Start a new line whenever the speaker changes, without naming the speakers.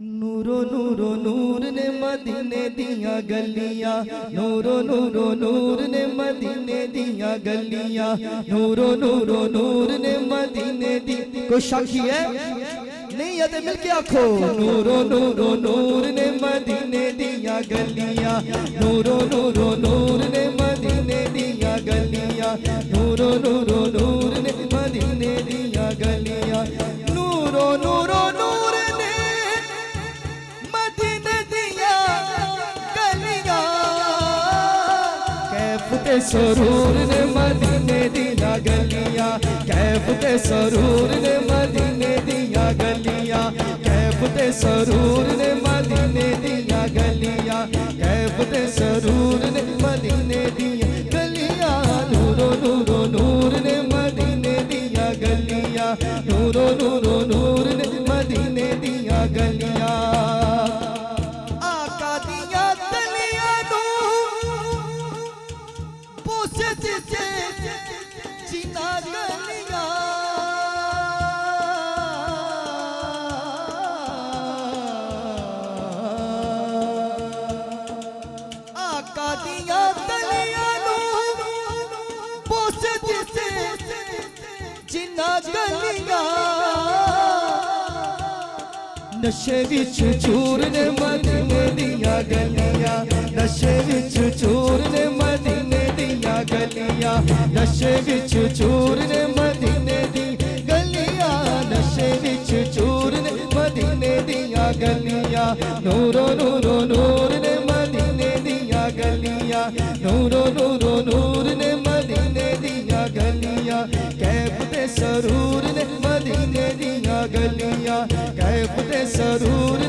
Neuro neuro नूर ने मदीने दिया गलियां, नूरो नूरो नूर ने मदीने दिया गलियां, नूरो नूरो नूर ने मदीने दी। कोई साक्षी है? नहीं है तो मिलके आखो। नूरो नूरो नूर ने मदीने दिया गलियां, नूरो नूरो नूर ने मदीने दिया गलियां, नूरो नूरो नूर ने मदीने दिया गलियां, नूरो नूरो नूर ने मदीने दिया गलियां। कैफ ते सरूर ने मदीने दिया गलियां, कैफ ते सरूर ने मदीने दिया गलियां, कैफ ते सरूर ने मदीने दिया गलियां, कैफ ते सरूर ने मदीने दिया गलियां, नूरो नूरो नूर ने मदीने दिया गलियां, नूरो नूरो नूर ने मदीने दिया गलियां। आका दिया गलियां नू पूछे जीना गलियां, आका दिया गलियां नू पूछे जीना गलियां। नशे विच चूर ने मदीने दिया गलियां, नशे विच चूर ने मदीने दिया गलियां, नशे विच चूर ने मदीने दी गलियां, नशे विच चूर ने मदीने दिया गलियां, नूरो नूरो नूर ने मदीने दिया गलियां, नूरो नूरो नूर ने मदीने दिया गलियां, कैफ ते सरूर ने मदीने दिया गलियां, कैफ ते सरूर